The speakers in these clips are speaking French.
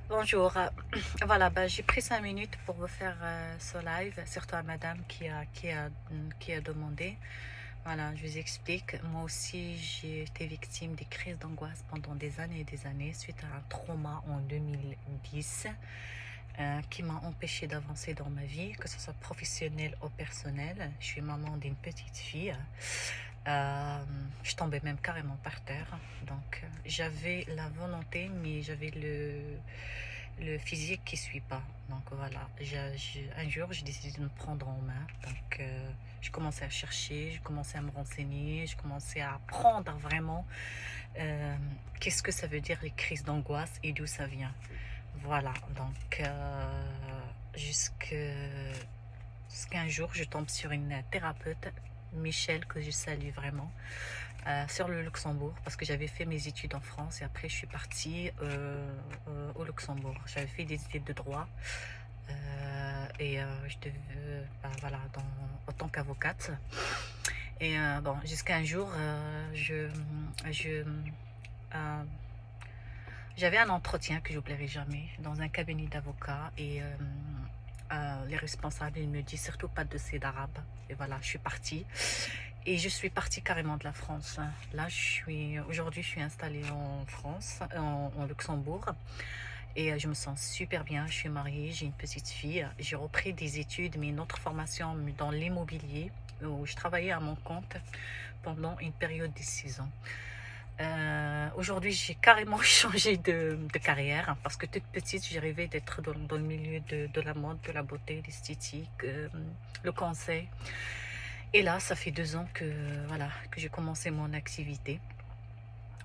Bonjour. Voilà, j'ai pris 5 minutes pour vous faire ce live, surtout à madame qui a demandé. Voilà, je vous explique. Moi aussi, j'ai été victime des crises d'angoisse pendant des années et des années suite à un trauma en 2010 qui m'a empêché d'avancer dans ma vie, que ce soit professionnel ou personnel. Je suis maman d'une petite fille. Euh, je tombais même carrément par terre. Donc, j'avais la volonté, mais j'avais le physique qui suit pas. Donc voilà, un jour, j'ai décidé de me prendre en main. Donc, je commençais à chercher, je commençais à me renseigner, je commençais à apprendre vraiment euh, qu'est-ce que ça veut dire les crises d'angoisse et d'où ça vient. Voilà, donc jusqu'un jour, je tombe sur une thérapeute, Michel, que je salue vraiment, sur le Luxembourg, parce que j'avais fait mes études en France et après je suis partie au Luxembourg. J'avais fait des études de droit et je devais, voilà, en tant qu'avocate. Et bon, jusqu'à un jour, euh, j'avais un entretien que j'oublierai jamais dans un cabinet d'avocats et les responsables ils me disent surtout pas de ces d'arabe. Et voilà, je suis partie. Et je suis partie carrément de la France. Là, aujourd'hui, je suis installée en France, en Luxembourg. Et je me sens super bien. Je suis mariée, j'ai une petite fille. J'ai repris des études, mais une autre formation dans l'immobilier, où je travaillais à mon compte pendant une période de 6 ans. Aujourd'hui, j'ai carrément changé de carrière parce que toute petite, j'ai rêvé d'être dans le milieu de la mode, de la beauté, l'esthétique, le conseil. Et là, ça fait 2 ans voilà, que j'ai commencé mon activité.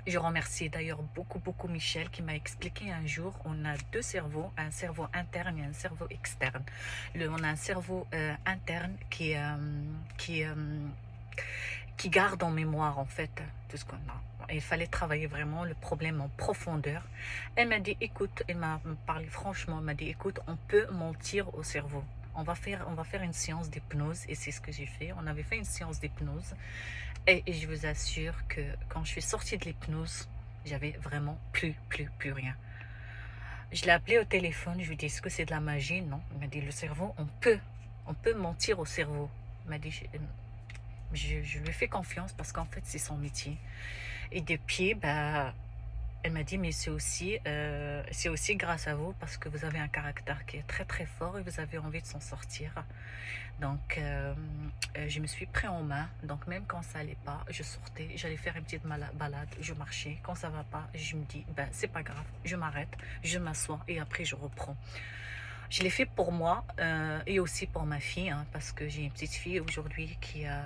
Je remercie d'ailleurs beaucoup Michel qui m'a expliqué un jour, on a deux cerveaux, un cerveau interne et un cerveau externe. On a un cerveau interne qui, euh, qui garde en mémoire en fait tout ce qu'on a. Il fallait travailler vraiment le problème en profondeur. Elle m'a dit, écoute, elle m'a parlé franchement, elle m'a dit, écoute, on peut mentir au cerveau. On va faire une séance d'hypnose et c'est ce que j'ai fait. On avait fait une séance d'hypnose et je vous assure que quand je suis sortie de l'hypnose, j'avais vraiment plus rien. Je l'ai appelé au téléphone, je lui ai dit, est-ce que c'est de la magie? Non. Il m'a dit, le cerveau, on peut mentir au cerveau. Il m'a dit, je lui fais confiance parce qu'en fait, c'est son métier. Et depuis, elle m'a dit, mais c'est aussi grâce à vous parce que vous avez un caractère qui est très fort et vous avez envie de s'en sortir. Donc, je me suis pris en main. Donc, même quand ça allait pas, je sortais, j'allais faire une petite balade, je marchais. Quand ça va pas, je me dis, c'est pas grave, je m'arrête, je m'assois et après je reprends. Je l'ai fait pour moi et aussi pour ma fille, hein, parce que j'ai une petite fille aujourd'hui qui a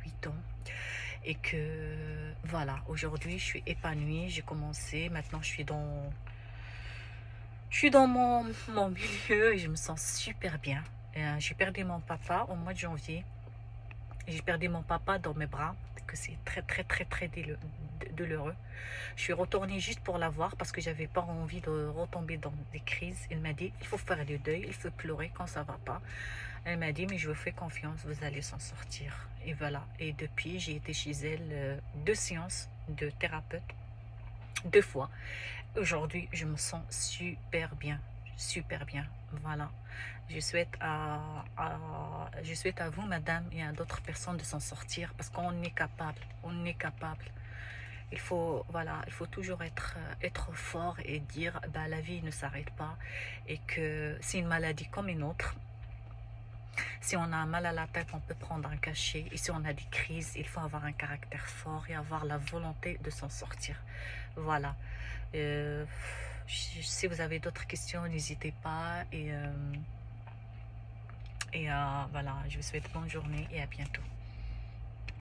8 ans. Et que voilà, aujourd'hui je suis épanouie, j'ai commencé, maintenant je suis dans mon milieu et je me sens super bien. J'ai perdu mon papa au mois de janvier. J'ai perdu mon papa dans mes bras, que c'est très douloureux. Je suis retournée juste pour la voir parce que j'avais pas envie de retomber dans des crises. Elle m'a dit, il faut faire le deuil, il faut pleurer quand ça va pas. Elle m'a dit, mais je vous fais confiance, vous allez s'en sortir. Et voilà. Et depuis, j'ai été chez elle 2 séances de thérapeute, 2 fois. Aujourd'hui, je me sens super bien. Super bien. Voilà. Je souhaite à vous, madame, et à d'autres personnes de s'en sortir parce qu'on est capable. On est capable. Il faut toujours être fort et dire, la vie ne s'arrête pas et que c'est une maladie comme une autre. Si on a un mal à la tête, on peut prendre un cachet. Et si on a des crises, il faut avoir un caractère fort et avoir la volonté de s'en sortir. Voilà. Euh, si vous avez d'autres questions, n'hésitez pas. Et voilà, je vous souhaite bonne journée et à bientôt.